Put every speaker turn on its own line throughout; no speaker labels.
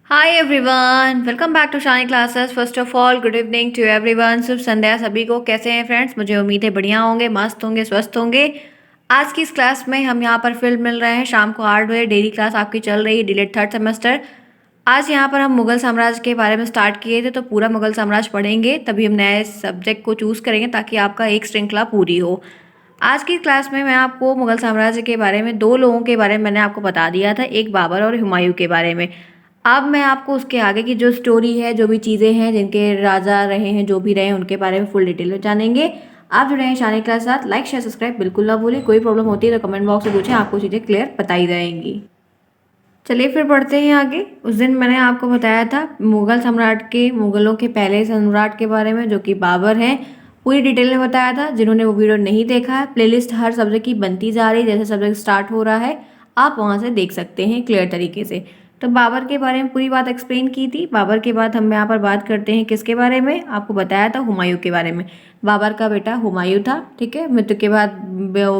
Hi everyone, welcome back to Shani classes. First of all good evening to everyone. शुभ संध्या सभी को। कैसे हैं फ्रेंड्स? मुझे उम्मीद है बढ़िया होंगे, मस्त होंगे, स्वस्थ होंगे। आज की इस क्लास में हम यहाँ पर फिर मिल रहे हैं शाम को 8 बजे। डेली क्लास आपकी चल रही है, डिलेट थर्ड सेमेस्टर। आज यहाँ पर हम मुगल साम्राज्य के बारे में स्टार्ट किए थे, तो पूरा मुगल साम्राज्य पढ़ेंगे, तभी हम नए सब्जेक्ट को चूज़ करेंगे ताकि आपका एक श्रृंखला पूरी हो। आज की क्लास में मैं आपको मुगल साम्राज्य के बारे में दो लोगों के बारे में मैंने आपको बता दिया था, एक बाबर और हुमायूं के बारे में। अब मैं आपको उसके आगे की जो स्टोरी है, जो भी चीज़ें हैं, जिनके राजा रहे हैं, जो भी रहे हैं, उनके बारे में फुल डिटेल में जानेंगे। आप जुड़े हैं शानी क्लास के साथ। लाइक शेयर सब्सक्राइब बिल्कुल ना भूलें। कोई प्रॉब्लम होती है तो कमेंट बॉक्स में पूछें, आपको चीज़ें क्लियर बताई जाएंगी। चलिए फिर पढ़ते हैं आगे। उस दिन मैंने आपको बताया था मुगल सम्राट के, मुगलों के पहले सम्राट के बारे में, जो कि बाबर हैं। पूरी डिटेल में बताया था। जिन्होंने वो वीडियो नहीं देखा है, प्लेलिस्ट हर सब्जेक्ट की बनती जा रही है, जैसे सब्जेक्ट स्टार्ट हो रहा है आप वहाँ से देख सकते हैं क्लियर तरीके से। तो बाबर के बारे में पूरी बात एक्सप्लेन की थी। बाबर के बाद हम यहाँ पर बात करते हैं किसके बारे में, आपको बताया था हुमायूं के बारे में। बाबर का बेटा हुमायूं था, ठीक है। मृत्यु के बाद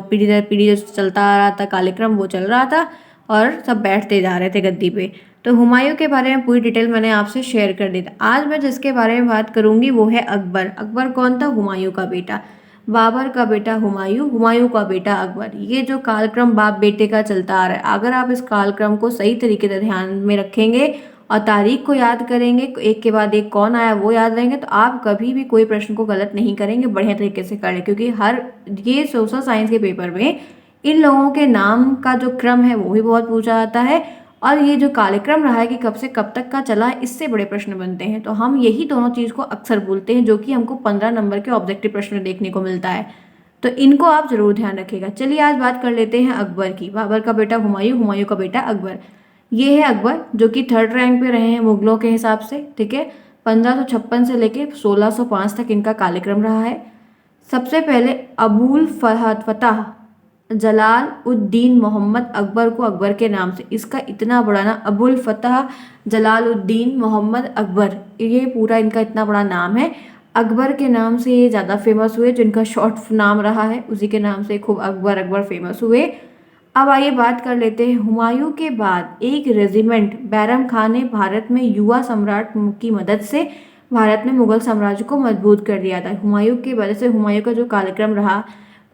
पीढ़ी दर पीढ़ी जो चलता आ रहा था कार्यक्रम, वो चल रहा था और सब बैठते जा रहे थे गद्दी पे। तो हुमायूं के बारे में पूरी डिटेल मैंने आपसे शेयर कर दी थी। आज मैं जिसके बारे में बात करूंगी वो है अकबर। अकबर कौन था? हुमायूं का बेटा। बाबर का बेटा हुमायूं, हुमायूं का बेटा अकबर। ये जो कालक्रम बाप बेटे का चलता आ रहा है, अगर आप इस कालक्रम को सही तरीके से ध्यान में रखेंगे और तारीख को याद करेंगे, एक के बाद एक कौन आया वो याद रहेंगे, तो आप कभी भी कोई प्रश्न को गलत नहीं करेंगे, बढ़िया तरीके से करें। क्योंकि हर ये सोशल साइंस के पेपर में इन लोगों के नाम का जो क्रम है वो भी बहुत पूछा जाता है, और ये जो कार्यक्रम रहा है कि कब से कब तक का चला है, इससे बड़े प्रश्न बनते हैं। तो हम यही दोनों चीज़ को अक्सर भूलते हैं, जो कि हमको 15 नंबर के ऑब्जेक्टिव प्रश्न देखने को मिलता है। तो इनको आप जरूर ध्यान रखिएगा। चलिए आज बात कर लेते हैं अकबर की। बाबर का बेटा हुमायूं, हुमायूं का बेटा अकबर। ये है अकबर, जो कि थर्ड रैंक पे रहे हैं मुगलों के हिसाब से, ठीक है। 1556 से लेके 1605 तक इनका कार्यक्रम रहा है। सबसे पहले अबुल फहद फतह जलाल उद्दीन मोहम्मद अकबर को, अकबर के नाम से इसका इतना बड़ा ना, अबुल फतह जलाल उद्दीन मोहम्मद अकबर, ये पूरा इनका इतना बड़ा नाम है। अकबर के नाम से ये ज़्यादा फेमस हुए, जिनका शॉर्ट नाम रहा है उसी के नाम से खूब अकबर अकबर फेमस हुए। अब आइए बात कर लेते हैं हुमायूं के बाद एक रेजिमेंट बैरम खान ने भारत में युवा सम्राट की मदद से भारत में मुगल साम्राज्य को मजबूत कर दिया था। हुमायूं की वजह से हुमायूं का जो कार्यक्रम रहा,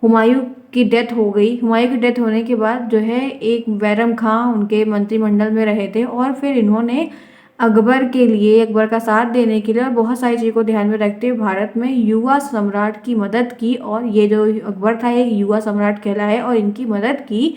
हुमायूं की डेथ हो गई। हुमायूं की डेथ होने के बाद जो है एक बैरम खां उनके मंत्रिमंडल में रहे थे, और फिर इन्होंने अकबर के लिए, अकबर का साथ देने के लिए और बहुत सारी चीज़ों को ध्यान में रखते हुए भारत में युवा सम्राट की मदद की। और ये जो अकबर था एक युवा सम्राट कहला है, और इनकी मदद की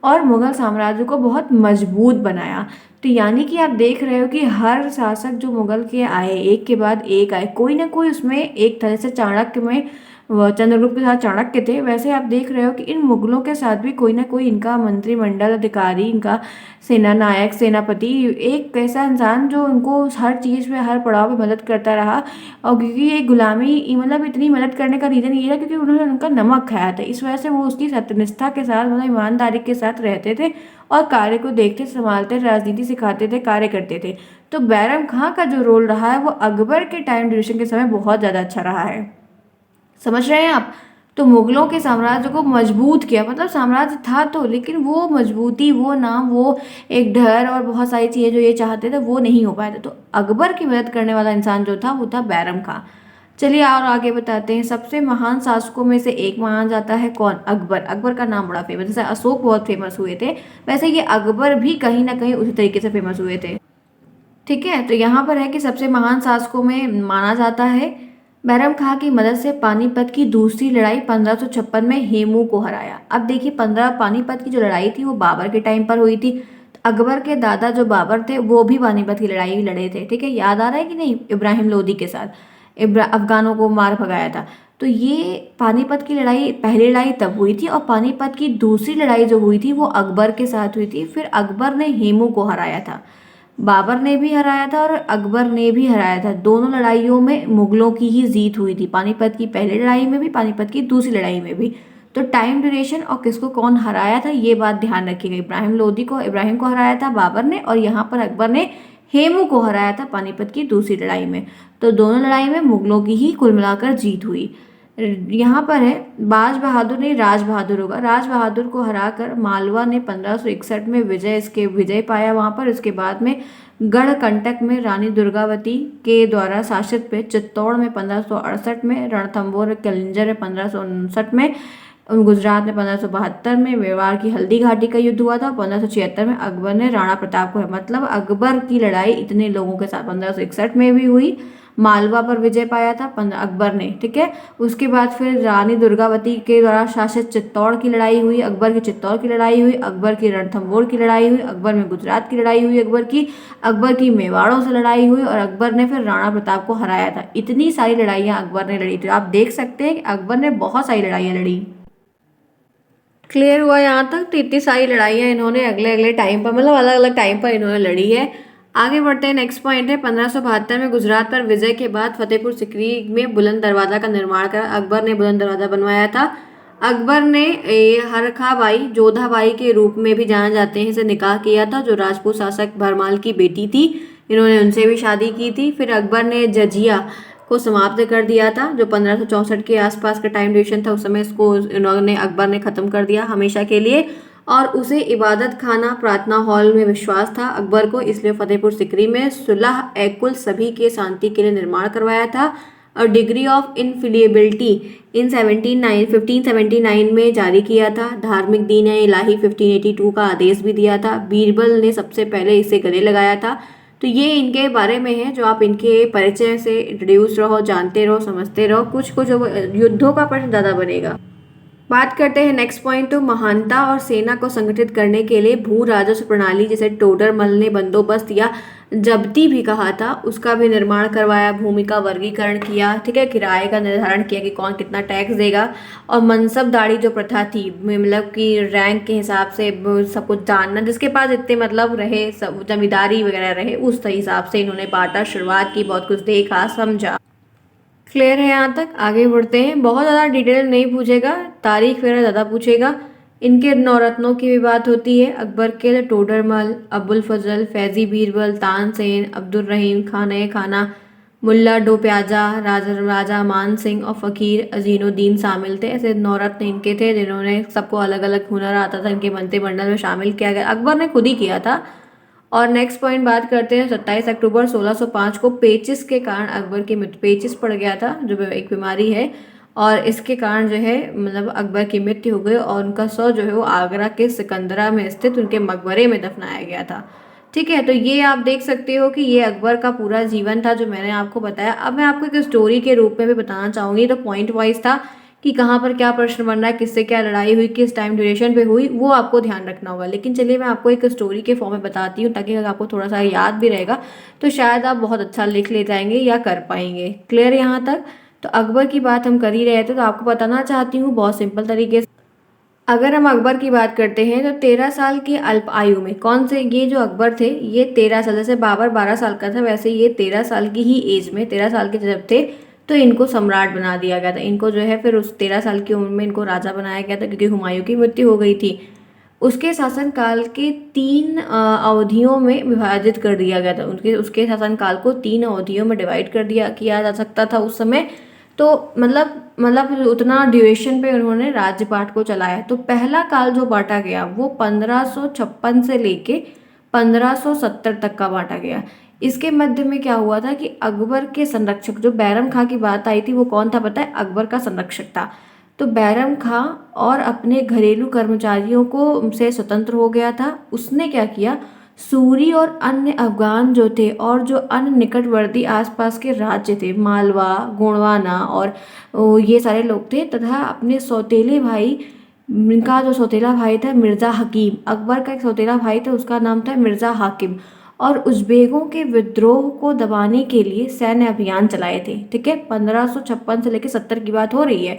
और मुगल साम्राज्य को बहुत मजबूत बनाया। तो यानी कि आप देख रहे हो कि हर शासक जो मुगल के आए, एक के बाद एक आए, कोई ना कोई उसमें एक तरह से चाणक्य में चंद्रगुप्त के साथ चाणक्य थे, वैसे आप देख रहे हो कि इन मुगलों के साथ भी कोई ना कोई इनका मंत्रिमंडल अधिकारी, इनका सेना नायक, सेनापति, एक ऐसा इंसान जो उनको हर चीज़ में, हर पड़ाव पे मदद करता रहा। और क्योंकि ये गुलामी, मतलब इतनी मदद करने का रीज़न ये था क्योंकि उन्होंने उनका नमक खाया था, इस वजह से वो उसकी सत्यनिष्ठा के साथ, मतलब ईमानदारी के साथ रहते थे और कार्य को देखते संभालते, राजनीति सिखाते थे, कार्य करते थे। तो बैरम खां का जो रोल रहा है वो अकबर के टाइम ड्यूरेशन के समय बहुत ज़्यादा अच्छा रहा है। समझ रहे हैं आप? तो मुगलों के साम्राज्य को मजबूत किया, मतलब साम्राज्य था तो, लेकिन वो मजबूती, वो नाम, वो एक डर और बहुत सारी चीज़ें जो ये चाहते थे वो नहीं हो पाए थे। तो अकबर की मदद करने वाला इंसान जो था वो था बैरम खां। चलिए और आगे बताते हैं। सबसे महान शासकों में से एक माना जाता है कौन? अकबर। अकबर का नाम बड़ा फेमस, जैसे अशोक बहुत फेमस हुए थे, वैसे ये अकबर भी कहीं ना कहीं उसी तरीके से फेमस हुए थे। ठीक है, तो यहाँ पर है कि सबसे महान शासकों में माना जाता है। बैरम खां की मदद से पानीपत की दूसरी लड़ाई 1556 में हेमू को हराया। अब देखिए, 15 पानीपत की जो लड़ाई थी वो बाबर के टाइम पर हुई थी। अकबर के दादा जो बाबर थे वो भी पानीपत की लड़ाई लड़े थे, ठीक है, याद आ रहा है कि नहीं? इब्राहिम लोदी के साथ अफगानों को मार भगाया था। तो ये पानीपत की लड़ाई, पहली लड़ाई तब हुई थी, और पानीपत की दूसरी लड़ाई जो हुई थी वो अकबर के साथ हुई थी। फिर अकबर ने हेमू को हराया था, बाबर ने भी हराया था और अकबर ने भी हराया था। दोनों लड़ाइयों में मुगलों की ही जीत हुई थी, पानीपत की पहली लड़ाई में भी, पानीपत की दूसरी लड़ाई में भी। तो टाइम ड्यूरेशन और किसको कौन हराया था ये बात ध्यान रखिएगा। इब्राहिम लोदी को, इब्राहिम को हराया था बाबर ने, और यहाँ पर अकबर ने हेमू को हराया था पानीपत की दूसरी लड़ाई में। तो दोनों लड़ाई में मुगलों की ही कुल मिलाकर जीत हुई। यहाँ पर है बाज बहादुर नहीं राज बहादुर होगा। राज बहादुर को हराकर मालवा ने 1561 में विजय पाया वहां पर। उसके बाद में गढ़कंटक में रानी दुर्गावती के द्वारा शासित पे चित्तौड़ में 1568 में, रणथंभौर कलिंजर में 1559 में, गुजरात में 1572 में मेवाड़ की हल्दी घाटी का युद्ध हुआ था। 1576 में अकबर ने राणा प्रताप को, मतलब अकबर की लड़ाई इतने लोगों के साथ 1561 में भी हुई, मालवा पर विजय पाया था अकबर ने, ठीक है। उसके बाद फिर रानी दुर्गावती के द्वारा शासित चित्तौड़ की लड़ाई हुई, अकबर की चित्तौड़ की लड़ाई हुई, अकबर की रणथंभौर की लड़ाई हुई, अकबर में गुजरात की लड़ाई हुई, अकबर की मेवाड़ों से लड़ाई हुई, और अकबर ने फिर राणा प्रताप को हराया था। इतनी सारी लड़ाइयाँ अकबर ने लड़ी थी। आप देख सकते हैं कि अकबर ने बहुत सारी लड़ाइयाँ लड़ी। क्लियर हुआ यहाँ तक? तो इतनी सारी लड़ाइयाँ इन्होंने अगले अगले टाइम पर, मतलब अलग अलग टाइम पर इन्होंने लड़ी है। आगे बढ़ते हैं। नेक्स्ट पॉइंट है 1572 में गुजरात पर विजय के बाद फतेहपुर सिकरी में बुलंद दरवाजा का निर्माण करा। अकबर ने बुलंद दरवाजा बनवाया था। अकबर ने हरखाबाई जोधाबाई के रूप में भी जाना जाते हैं, इसे निकाह किया था, जो राजपूत शासक भरमाल की बेटी थी। इन्होंने उनसे भी शादी की थी। फिर अकबर ने जजिया को समाप्त कर दिया था, जो 1564 के आसपास का टाइम ड्यूरेशन था, उस समय इसको अकबर ने खत्म कर दिया हमेशा के लिए। और उसे इबादत खाना प्रार्थना हॉल में विश्वास था अकबर को, इसलिए फतेहपुर सिकरी में सुलह कुल सभी के शांति के लिए निर्माण करवाया था। और डिग्री ऑफ इनफिलियबिलिटी इन 1579 में जारी किया था। धार्मिक दीन इलाही 1582 का आदेश भी दिया था। बीरबल ने सबसे पहले इसे गले लगाया था। तो ये इनके बारे में है, जो आप इनके परिचय से इंट्रोड्यूस रहो, जानते रहो, समझते रहो। कुछ कुछ युद्धों का प्रश्न ज़्यादा बनेगा। बात करते हैं नेक्स्ट पॉइंट। तो महानता और सेना को संगठित करने के लिए भू राजस्व प्रणाली, जैसे टोडरमल ने बंदोबस्त या जब्ती भी कहा था, उसका भी निर्माण करवाया। भूमि का वर्गीकरण किया, ठीक है, किराए का निर्धारण किया कि कौन कितना टैक्स देगा। और मनसबदारी जो प्रथा थी, मतलब कि रैंक के हिसाब से सब कुछ जानना, जिसके पास इतने मतलब रहे, सब जमींदारी वगैरह रहे, उस हिसाब से इन्होंने बांटा, शुरुआत की, बहुत कुछ देखा समझा। क्लियर है यहाँ तक? आगे बढ़ते हैं। बहुत ज़्यादा डिटेल नहीं पूछेगा, तारीख वगैरह ज़्यादा पूछेगा। इनके नौरत्नों की भी बात होती है। अकबर के टोडरमल, अबुल फजल, फैजी बीरबल, तानसेन, अब्दुल रहीम, खाने खाना, मुल्ला डो प्याजा, राजा मान सिंह और फ़कीर अजीनुद्दीन शामिल थे। ऐसे नौरत्न इनके थे, जिन्होंने सबको अलग अलग हुनर आता था, इनके मंत्रिमंडल में शामिल किया गया। अकबर ने खुद ही किया था। और नेक्स्ट पॉइंट बात करते हैं। 27 अक्टूबर 1605 को पेचिस के कारण अकबर की मृत्यु, पेचिस पड़ गया था जो एक बीमारी है, और इसके कारण जो है मतलब अकबर की मृत्यु हो गई, और उनका शव जो है वो आगरा के सिकंदरा में स्थित उनके मकबरे में दफनाया गया था। ठीक है, तो ये आप देख सकते हो कि ये अकबर का पूरा जीवन था जो मैंने आपको बताया। अब मैं आपको एक स्टोरी के रूप में भी बताना चाहूँगी। तो पॉइंट वाइज था कि कहाँ पर क्या प्रश्न बन रहा है, किससे क्या लड़ाई हुई, किस टाइम ड्यूरेशन पे हुई, वो आपको ध्यान रखना होगा। लेकिन चलिए मैं आपको एक स्टोरी के फॉर्म में बताती हूँ, ताकि अगर आपको थोड़ा सा याद भी रहेगा तो शायद आप बहुत अच्छा लिख ले जाएंगे या कर पाएंगे। क्लियर यहाँ तक? तो अकबर की बात हम कर ही रहे थे, तो आपको बताना चाहती हूँ बहुत सिंपल तरीके से। अगर हम अकबर की बात करते हैं तो 13 साल की अल्प आयु में, कौन से, ये जो अकबर थे ये 13 साल, जैसे बाबर 12 साल का था, वैसे ये 13 साल की ही एज में, 13 साल के जब थे तो इनको सम्राट बना दिया गया था। इनको जो है फिर उस 13 साल की उम्र में इनको राजा बनाया गया था, क्योंकि हुमायूं की मृत्यु हो गई थी। उसके शासनकाल के 3 अवधियों में विभाजित कर दिया गया था। उनके उसके शासनकाल को 3 अवधियों में डिवाइड कर दिया किया जा सकता था उस समय। तो मतलब उतना ड्यूरेशन पे उन्होंने राज्यपाट को चलाया। तो पहला काल जो बांटा गया वो 1556 से लेके 1570 तक का बांटा गया। इसके मध्य में क्या हुआ था कि अकबर के संरक्षक, जो बैरम खां की बात आई थी, वो कौन था पता है? अकबर का संरक्षक था। तो बैरम खां और अपने घरेलू कर्मचारियों को से स्वतंत्र हो गया था। उसने क्या किया, सूरी और अन्य अफगान जो थे, और जो अन्य निकटवर्ती आसपास के राज्य थे, मालवा, गोंडवाना और ये सारे लोग थे, तथा अपने सौतेले भाई, इनका जो सौतेला भाई था मिर्ज़ा हकीम, अकबर का एक सौतेला भाई था, उसका नाम था मिर्ज़ा हाकिम, और उज़्बेकों के विद्रोह को दबाने के लिए सैन्य अभियान चलाए थे। ठीक है, 1556 से लेकर 70 की बात हो रही है।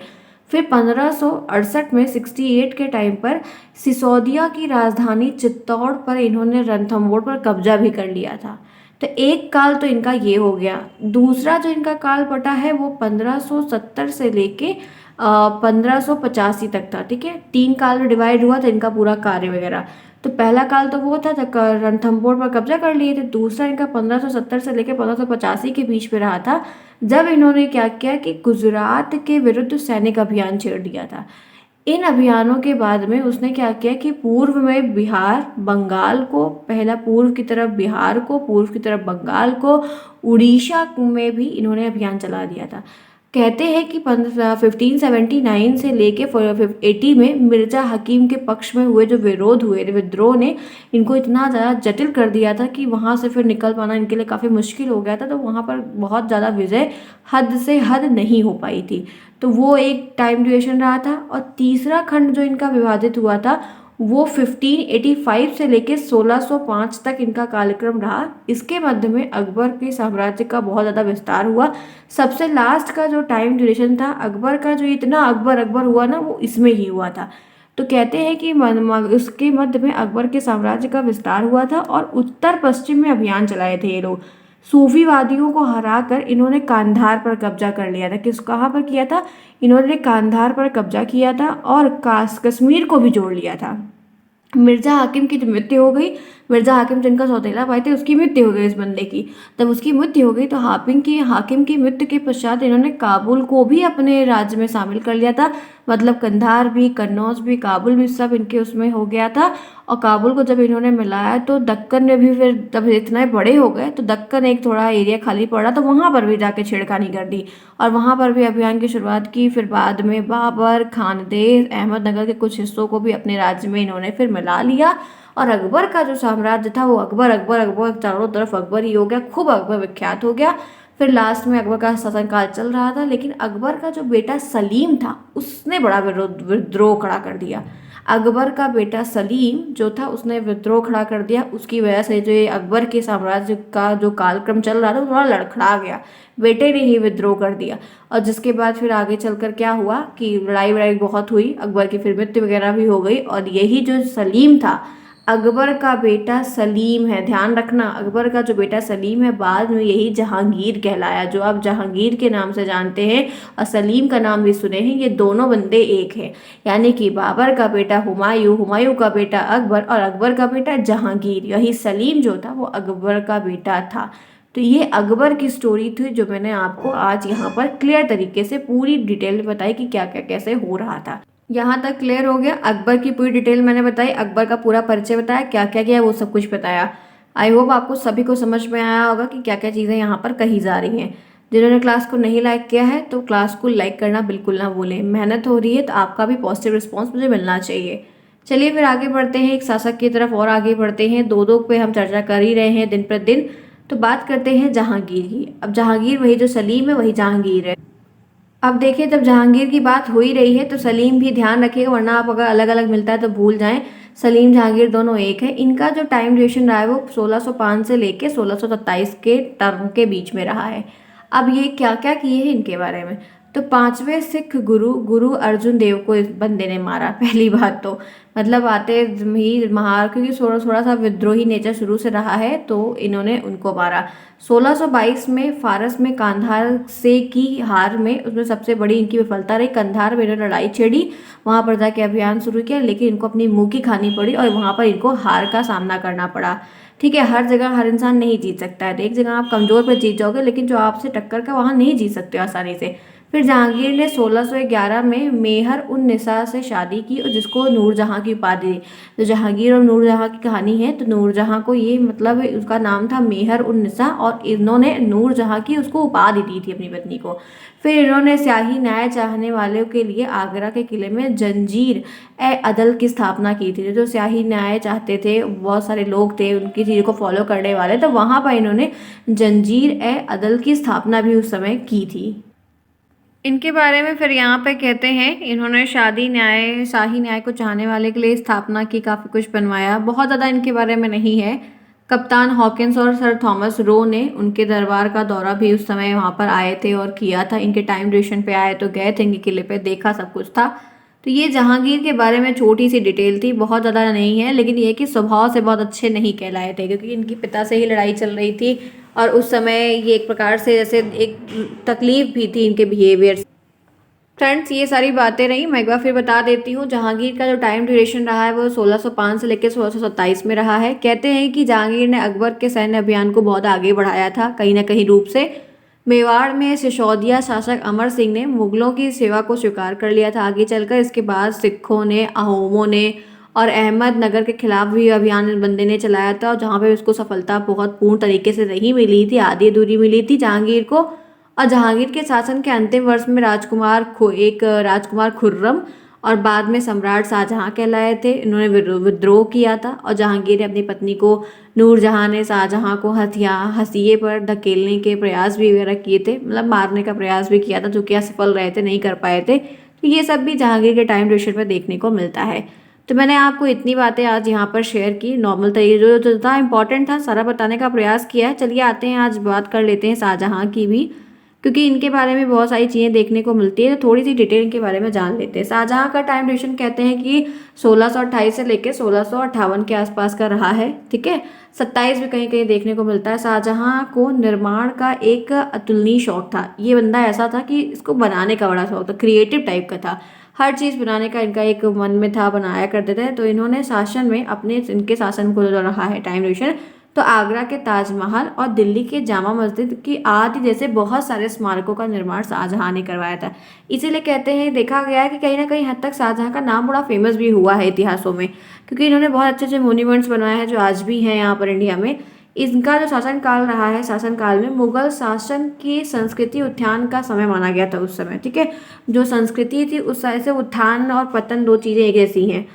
फिर 1568 में 68 के टाइम पर सिसोदिया की राजधानी चित्तौड़ पर इन्होंने रणथंभौर पर कब्जा भी कर लिया था। तो एक काल तो इनका ये हो गया। दूसरा जो इनका काल पटा है वो 1570 से लेके 1585 तक था। ठीक है, 3 काल में डिवाइड हुआ था इनका पूरा कार्य वगैरह। तो पहला काल तो वो था जब रणथंभौर पर कब्जा कर लिए थे। दूसरा इनका 1570 से लेकर 1585 के बीच में रहा था, जब इन्होंने क्या किया कि गुजरात के विरुद्ध सैनिक अभियान छेड़ दिया था। इन अभियानों के बाद में उसने क्या किया कि पूर्व में बिहार, बंगाल को, पहला पूर्व की तरफ बिहार को, पूर्व की तरफ बंगाल को, उड़ीसा में भी इन्होंने अभियान चला दिया था। कहते हैं कि 1579 से लेके 80 में मिर्जा हकीम के पक्ष में हुए जो विरोध हुए थे, विद्रोह ने इनको इतना ज़्यादा जटिल कर दिया था कि वहाँ से फिर निकल पाना इनके लिए काफ़ी मुश्किल हो गया था। तो वहाँ पर बहुत ज़्यादा विजय हद से हद नहीं हो पाई थी। तो वो एक टाइम ड्यूरेशन रहा था। और तीसरा खंड जो इनका विभाजित हुआ था वो 1585 से लेके 1605 तक इनका कार्यक्रम रहा। इसके मध्य में अकबर के साम्राज्य का बहुत ज़्यादा विस्तार हुआ। सबसे लास्ट का जो टाइम ड्यूरेशन था अकबर का, जो इतना अकबर अकबर हुआ ना, वो इसमें ही हुआ था। तो कहते हैं कि उसके मध्य में अकबर के साम्राज्य का विस्तार हुआ था और उत्तर पश्चिम में अभियान चलाए थे ये लोग। सूफीवादियों को हराकर इन्होंने कांधार पर कब्जा कर लिया था। कहाँ पर किया था? इन्होंने कांधार पर कब्जा किया था और कश्मीर को भी जोड़ लिया था। मिर्जा हाकिम की जो मृत्यु हो गई, मिर्जा हाकिम जिनका सौतेला भाई थे, उसकी मृत्यु हो गई इस बंदे की। जब उसकी मृत्यु हो गई तो हाकिम की मृत्यु के पश्चात इन्होंने काबुल को भी अपने राज्य में शामिल कर लिया था। मतलब कंधार भी, कन्नौज भी, काबुल भी, सब इनके उसमें हो गया था। और काबुल को जब इन्होंने मिलाया तो दक्कन में भी, फिर जब इतने बड़े हो गए तो दक्कन एक थोड़ा एरिया खाली पड़ा तो वहाँ पर भी जाके छेड़खानी कर दी और वहाँ पर भी अभियान की शुरुआत की। फिर बाद में बाबर, खानदेश, अहमदनगर के कुछ हिस्सों को भी अपने राज्य में इन्होंने फिर मिला लिया। और अकबर का जो साम्राज्य था वो अकबर अकबर अकबर, चारों तरफ अकबर ही हो गया, खूब अकबर विख्यात हो गया। फिर लास्ट में अकबर का शासनकाल चल रहा था, लेकिन अकबर का जो बेटा सलीम था उसने बड़ा विद्रोह खड़ा कर दिया। अकबर का बेटा सलीम जो था उसने विद्रोह खड़ा कर दिया। उसकी वजह से जो ये अकबर के साम्राज्य का जो कालक्रम चल रहा था वो थोड़ा लड़खड़ा गया। बेटे ने ही विद्रोह कर दिया और जिसके बाद फिर आगे चलकर क्या हुआ कि लड़ाई वड़ाई बहुत हुई, अकबर की फिर मृत्यु वगैरह भी हो गई। और यही जो सलीम था, अकबर का बेटा सलीम है, ध्यान रखना, अकबर का जो बेटा सलीम है बाद में यही जहांगीर कहलाया, जो आप जहांगीर के नाम से जानते हैं और सलीम का नाम भी सुने हैं। ये दोनों बंदे एक हैं, यानी कि बाबर का बेटा हुमायूं, हुमायूं का बेटा अकबर और अकबर का बेटा जहांगीर। यही सलीम जो था वो अकबर का बेटा था। तो ये अकबर की स्टोरी थी जो मैंने आपको आज यहाँ पर क्लियर तरीके से पूरी डिटेल में बताई कि क्या क्या कैसे हो रहा था। यहाँ तक क्लियर हो गया? अकबर की पूरी डिटेल मैंने बताई, अकबर का पूरा परिचय बताया, क्या क्या किया वो सब कुछ बताया। आई होप आपको सभी को समझ में आया होगा कि क्या क्या चीज़ें यहाँ पर कही जा रही हैं। जिन्होंने क्लास को नहीं लाइक किया है तो क्लास को लाइक करना बिल्कुल ना भूलें। मेहनत हो रही है तो आपका भी पॉजिटिव रिस्पॉन्स मुझे मिलना चाहिए। चलिए फिर आगे बढ़ते हैं, एक शासक की तरफ और आगे बढ़ते हैं। दो दो पे हम चर्चा कर ही रहे हैं दिन प्रतिदिन। तो बात करते हैं जहांगीर की। अब जहांगीर वही जो सलीम है वही जहांगीर है। अब देखिए, जब जहांगीर की बात हो ही रही है तो सलीम भी ध्यान रखिएगा, वरना आप अगर अलग अलग मिलता है तो भूल जाएं। सलीम जहांगीर दोनों एक है। इनका जो टाइम ड्यूरेशन रहा है वो 1605 से लेके 1627 के टर्म के बीच में रहा है। अब ये क्या क्या किए हैं इनके बारे में, तो पांचवें सिख गुरु गुरु अर्जुन देव को इस बंदे ने मारा। पहली बात तो मतलब आते ही महार, क्योंकि थोड़ा थोड़ा सा विद्रोही नेचर शुरू से रहा है तो इन्होंने उनको मारा। 1622 में फारस में कांधार से की हार में, उसमें सबसे बड़ी इनकी विफलता रही। कंधार में इन्होंने लड़ाई छेड़ी, वहां पर जाके अभियान शुरू किया, लेकिन इनको अपनी मुंह की खानी पड़ी और वहां पर इनको हार का सामना करना पड़ा। ठीक है, हर जगह हर इंसान नहीं जीत सकता है। तो एक जगह आप कमजोर पर जीत जाओगे, लेकिन जो आपसे टक्कर का वहां नहीं जीत सकते आसानी से। फिर जहांगीर ने 1611 में मेहर उन निसा से शादी की और जिसको नूरजहां की उपाधि दी। तो जहांगीर और नूरजहां की कहानी है, तो नूरजहां को ये मतलब उसका नाम था मेहर उन निसा और इन्होंने नूरजहां की उसको उपाधि दी थी अपनी पत्नी को। फिर इन्होंने स्याही न्याय चाहने वालों के लिए आगरा के किले में जंजीर ए अदल की स्थापना की थी। जो स्याही न्याय चाहते थे, बहुत सारे लोग थे उनकी चीज़ों को फॉलो करने वाले, तो वहाँ पर इन्होंने जंजीर ए अदल की स्थापना भी उस समय की थी। इनके बारे में फिर यहाँ पे कहते हैं, इन्होंने शाही न्याय को चाहने वाले के लिए स्थापना की, काफ़ी कुछ बनवाया। बहुत ज़्यादा इनके बारे में नहीं है। कप्तान हॉकिंस और सर थॉमस रो ने उनके दरबार का दौरा भी उस समय वहाँ पर आए थे और किया था। इनके टाइम ड्यूरेशन पे आए तो गए थे इनके किले पे, देखा, सब कुछ था। तो ये जहांगीर के बारे में छोटी सी डिटेल थी, बहुत ज़्यादा नहीं है, लेकिन ये कि स्वभाव से बहुत अच्छे नहीं कहलाए थे, क्योंकि इनकी पिता से ही लड़ाई चल रही थी और उस समय ये एक प्रकार से जैसे एक तकलीफ भी थी इनके बिहेवियर। फ्रेंड्स, ये सारी बातें रही, मैं एक बार फिर बता देती हूँ। जहांगीर का जो टाइम ड्यूरेशन रहा है वो 1605 से लेकर 1627 में रहा है। कहते हैं कि जहांगीर ने अकबर के सैन्य अभियान को बहुत आगे बढ़ाया था कहीं ना कहीं रूप से। मेवाड़ में सिसोदिया शासक अमर सिंह ने मुगलों की सेवा को स्वीकार कर लिया था आगे चलकर। इसके बाद सिखों ने, अहोमों ने और अहमदनगर के खिलाफ भी अभियान बंदे ने चलाया था, और जहाँ पे उसको सफलता बहुत पूर्ण तरीके से नहीं मिली थी, आधी अधूरी मिली थी जहांगीर को। और जहांगीर के शासन के अंतिम वर्ष में राजकुमार खुर्रम और बाद में सम्राट शाहजहां कहलाए थे, इन्होंने विद्रोह किया था। और जहांगीर ने अपनी पत्नी को नूरजहां ने शाहजहां को हंसिए पर धकेलने के प्रयास भी वगैरह किए थे, मतलब मारने का प्रयास भी किया था, जो कि असफल रहे थे, नहीं कर पाए थे। तो ये सब भी जहांगीर के टाइम ड्यूरेशन में देखने को मिलता है। तो मैंने आपको इतनी बातें आज यहाँ पर शेयर की, नॉर्मल तरीके जो था इंपॉर्टेंट था सारा बताने का प्रयास किया है। चलिए आते हैं, आज बात कर लेते हैं शाहजहां की भी, क्योंकि इनके बारे में बहुत सारी चीज़ें देखने को मिलती है, तो थोड़ी सी डिटेल इनके बारे में जान लेते हैं। शाहजहां का टाइम ड्यूरेशन कहते हैं कि 1628 से लेकर 1658 के आसपास का रहा है, ठीक है। 27 भी कहीं कहीं देखने को मिलता है। शाहजहां को निर्माण का एक अतुलनीय शौक था। ये बंदा ऐसा था कि इसको बनाने का बड़ा शौक था, क्रिएटिव टाइप का था, हर चीज़ बनाने का इनका एक मन में था, बनाया करते थे। तो इन्होंने शासन में इनके शासन को जो रहा है टाइम ड्यूरेशन, तो आगरा के ताजमहल और दिल्ली के जामा मस्जिद की आदि जैसे बहुत सारे स्मारकों का निर्माण शाहजहां ने करवाया था। इसीलिए कहते हैं, देखा गया है कि कहीं ना कहीं हद तक शाहजहां का नाम बड़ा फेमस भी हुआ है इतिहासों में, क्योंकि इन्होंने बहुत अच्छे अच्छे मोन्यूमेंट्स बनाए हैं जो आज भी हैं यहाँ पर इंडिया में। इनका जो शासन काल रहा है, शासन काल में मुगल शासन की संस्कृति उत्थान का समय माना गया था उस समय, ठीक है। जो संस्कृति थी उस समय से उत्थान और पतन दो चीज़ें एक जैसी हैं।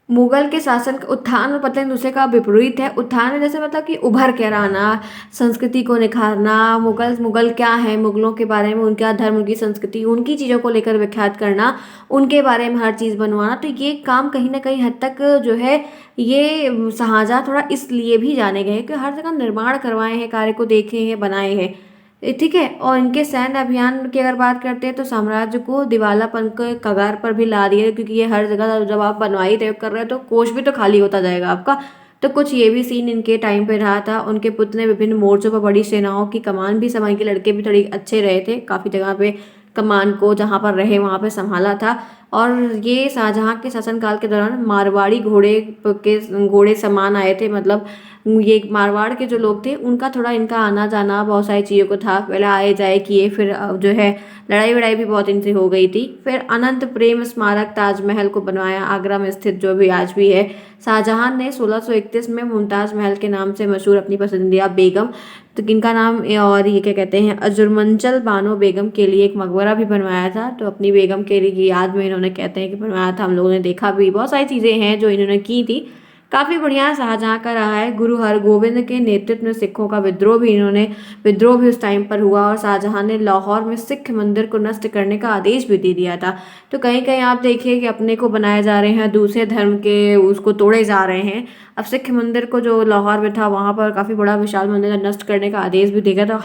मुगल के शासन का उत्थान और पतन दूसरे का विपरीत है। उत्थान में जैसे मतलब कि उभर के आना, संस्कृति को निखारना, मुगल मुगल क्या है, मुगलों के बारे में, उनका धर्म, उनकी संस्कृति, उनकी चीज़ों को लेकर विख्यात करना, उनके बारे में हर चीज़ बनवाना। तो ये काम कहीं ना कहीं हद तक जो है, ये शाहजहाँ थोड़ा इसलिए भी जाने गए कि हर जगह निर्माण करवाए हैं, कार्य को देखे हैं, बनाए हैं, ठीक है। और इनके सैन्य अभियान की अगर बात करते हैं तो साम्राज्य को दिवालापन के कगार पर भी ला दिया, क्योंकि ये हर जगह जब आप बनवाई कर रहे हो तो कोष भी तो खाली होता जाएगा आपका। तो कुछ ये भी सीन इनके टाइम पे रहा था। उनके पुत्र ने विभिन्न मोर्चों पर बड़ी सेनाओं की कमान भी संभाली, के लड़के भी थोड़ी अच्छे रहे थे, काफ़ी जगह पे कमान को जहाँ पर रहे वहाँ पे संभाला था। और ये शाहजहाँ के शासनकाल के दौरान मारवाड़ी घोड़े सामान आए थे, मतलब ये मारवाड़ के जो लोग थे उनका थोड़ा इनका आना जाना बहुत सारी चीज़ों को था, पहले आए जाए किए, फिर जो है लड़ाई वड़ाई भी बहुत इनसे हो गई थी। फिर अनंत प्रेम स्मारक ताजमहल को बनवाया आगरा में स्थित, जो भी आज भी है। शाहजहां ने 1631 में मुमताज़ महल के नाम से मशहूर अपनी पसंदीदा बेगम, तो इनका नाम और ये क्या कहते हैं, अजुर्मंचल बानो बेगम के लिए एक मकबरा भी बनवाया था। तो अपनी बेगम के लिए याद में इन्होंने कहते हैं कि बनवाया था, हम लोगों ने देखा भी, बहुत सारी चीज़ें हैं जो इन्होंने की थी। काफ़ी बढ़िया शाहजहाँ का रहा है। गुरु हरगोविंद के नेतृत्व में सिखों का विद्रोह भी उस टाइम पर हुआ, और शाहजहाँ ने लाहौर में सिख मंदिर को नष्ट करने का आदेश भी दे दिया था। तो कहीं कहीं आप देखिए कि अपने को बनाए जा रहे हैं, दूसरे धर्म के उसको तोड़े जा रहे हैं। अब सिख मंदिर को जो लाहौर में था वहाँ पर काफ़ी बड़ा विशाल मंदिर नष्ट करने का आदेश भी दिया था।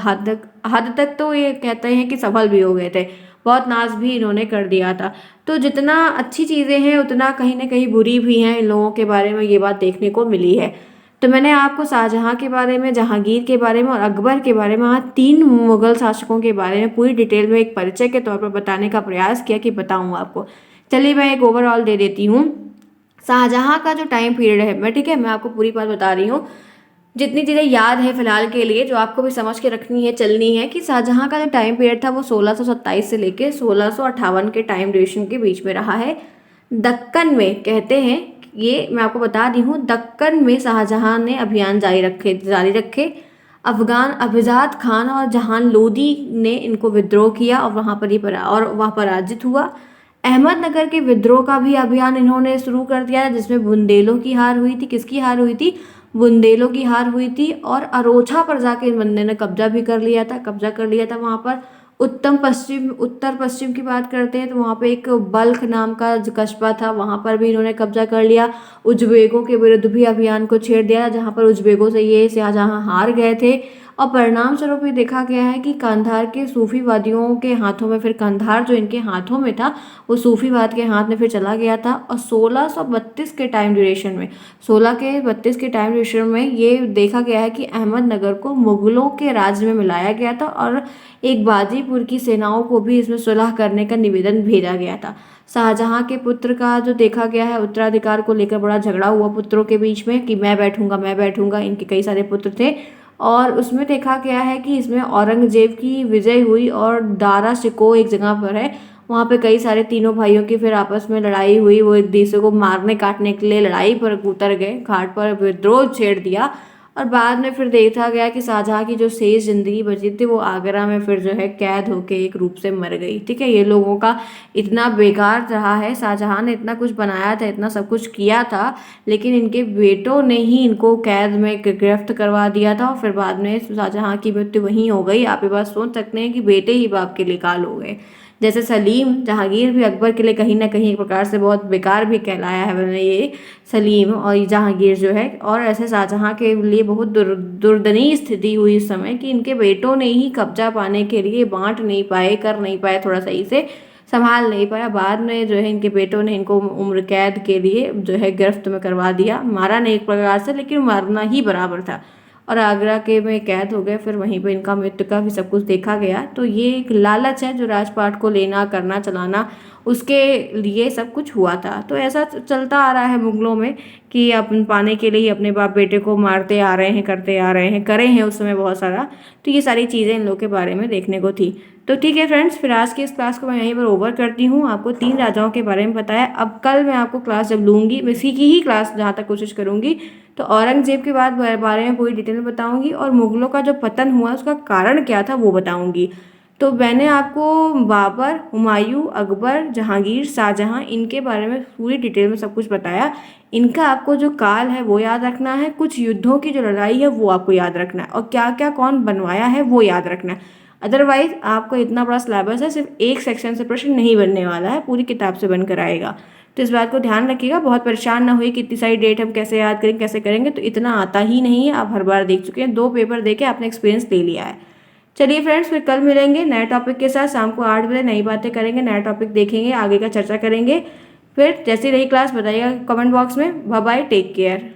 हद तक तो ये कहते हैं कि सफल भी हो गए थे, बहुत नाज भी इन्होंने कर दिया था। तो जितना अच्छी चीज़ें हैं उतना कहीं ना कहीं बुरी भी हैं, इन लोगों के बारे में ये बात देखने को मिली है। तो मैंने आपको शाहजहाँ के बारे में, जहांगीर के बारे में और अकबर के बारे में, आज 3 मुगल शासकों के बारे में पूरी डिटेल में एक परिचय के तौर पर बताने का प्रयास किया कि बताऊँ आपको। चलिए मैं एक ओवरऑल दे देती हूँ। शाहजहाँ का जो टाइम पीरियड है, मैं आपको पूरी बात बता रही हूँ, जितनी चीज़ें याद है फिलहाल के लिए, जो आपको भी समझ के रखनी है, चलनी है, कि शाहजहाँ का जो टाइम पीरियड था वो 1627 से लेकर 1658 के टाइम ड्यूरेशन के बीच में रहा है। दक्कन में कहते हैं, ये मैं आपको बता दी हूँ, दक्कन में शाहजहाँ ने अभियान जारी रखे। अफगान अभिजात खान और जहान लोदी ने इनको विद्रोह किया और वहाँ पराजित हुआ। अहमदनगर के विद्रोह का भी अभियान इन्होंने शुरू कर दिया, जिसमें बुंदेलों की हार हुई थी। किसकी हार हुई थी? बुंदेलों की हार हुई थी। और अरोछा पर जाके इन बंदे ने कब्जा कर लिया था वहाँ पर। उत्तर पश्चिम की बात करते हैं तो वहाँ पे एक बल्ख नाम का कस्बा था, वहाँ पर भी इन्होंने कब्जा कर लिया। उज्बेकों के विरुद्ध भी अभियान को छेड़ दिया, जहाँ पर उज्बेकों से ये शाहजहाँ हार गए थे। और परिणाम स्वरूप ये देखा गया है कि कंधार के सूफीवादियों के हाथों में, फिर कंधार जो इनके हाथों में था वो सूफीवाद के हाथ में फिर चला गया था। और 1632 के टाइम ड्यूरेशन में, 16 के 32 के टाइम ड्यूरेशन में ये देखा गया है कि अहमदनगर को मुगलों के राज में मिलाया गया था और एक बाजीपुर की सेनाओं को भी इसमें सुलह करने का निवेदन भेजा गया था। शाहजहां के पुत्र का जो देखा गया है उत्तराधिकार को लेकर बड़ा झगड़ा हुआ पुत्रों के बीच में कि मैं बैठूंगा, इनके कई सारे पुत्र थे। और उसमें देखा गया है कि इसमें औरंगजेब की विजय हुई और दारा शिकोह एक जगह पर है, वहाँ पे कई सारे तीनों भाइयों की फिर आपस में लड़ाई हुई। वो एक दूसरे को मारने काटने के लिए लड़ाई पर उतर गए, घाट पर विद्रोह छेड़ दिया। और बाद में फिर देखा गया कि शाहजहां की जो शेष जिंदगी बची थी वो आगरा में फिर जो है कैद होके एक रूप से मर गई। ठीक है, ये लोगों का इतना बेकार रहा है। शाहजहां ने इतना कुछ बनाया था, इतना सब कुछ किया था, लेकिन इनके बेटों ने ही इनको कैद में गिरफ्त करवा दिया था और फिर बाद में शाहजहां की मृत्यु वहीं हो गई। आप ये बात सोच सकते हैं कि बेटे ही बाप के लिए काल हो गए। जैसे सलीम जहांगीर भी अकबर के लिए कहीं ना कहीं एक प्रकार से बहुत बेकार भी कहलाया है मैंने ये सलीम और ये जहांगीर जो है। और ऐसे शाहजहां के लिए बहुत दुर्दयनीय स्थिति हुई इस समय कि इनके बेटों ने ही कब्जा पाने के लिए बांट नहीं पाए, कर नहीं पाए, थोड़ा सही से संभाल नहीं पाया। बाद में जो है इनके बेटों ने इनको उम्र कैद के लिए जो है गिरफ्त में करवा दिया, मारा नहीं एक प्रकार से लेकिन मारना ही बराबर था। और आगरा के में कैद हो गए, फिर वहीं पे इनका मृत्यु का भी सब कुछ देखा गया। तो ये एक लालच है जो राजपाट को लेना, करना, चलाना, उसके लिए सब कुछ हुआ था। तो ऐसा चलता आ रहा है मुगलों में कि अपन पाने के लिए ही अपने बाप बेटे को मारते आ रहे हैं, करते आ रहे हैं, करे हैं उस समय बहुत सारा। तो ये सारी चीज़ें इन लोग के बारे में देखने को थी। तो ठीक है फ्रेंड्स, फिर आज की इस क्लास को मैं यहीं पर ओवर करती हूँ। आपको 3 राजाओं के बारे में बताया। अब कल मैं आपको क्लास जब लूँगी, मैं इसी की ही क्लास जहाँ तक कोशिश करूँगी, तो औरंगजेब के बारे में पूरी डिटेल में बताऊंगी और मुगलों का जो पतन हुआ उसका कारण क्या था वो बताऊंगी। तो मैंने आपको बाबर, हुमायूं, अकबर, जहांगीर, शाहजहां इनके बारे में पूरी डिटेल में सब कुछ बताया। इनका आपको जो काल है वो याद रखना है, कुछ युद्धों की जो लड़ाई है वो आपको याद रखना है और क्या क्या कौन बनवाया है वो याद रखना है। अदरवाइज आपको इतना बड़ा सिलेबस है, सिर्फ एक सेक्शन से प्रश्न नहीं बनने वाला है, पूरी किताब से बनकर आएगा। तो इस बात को ध्यान रखिएगा, बहुत परेशान ना हुई कि इतनी सारी डेट हम कैसे याद करेंगे, कैसे करेंगे, तो इतना आता ही नहीं है। आप हर बार देख चुके हैं, 2 पेपर देके आपने एक्सपीरियंस ले लिया है। चलिए फ्रेंड्स, फिर कल मिलेंगे नए टॉपिक के साथ। शाम को 8 बजे नई बातें करेंगे, नया टॉपिक देखेंगे, आगे का चर्चा करेंगे। फिर जैसी रही क्लास बताइएगा कमेंट बॉक्स में। Bye bye, take care.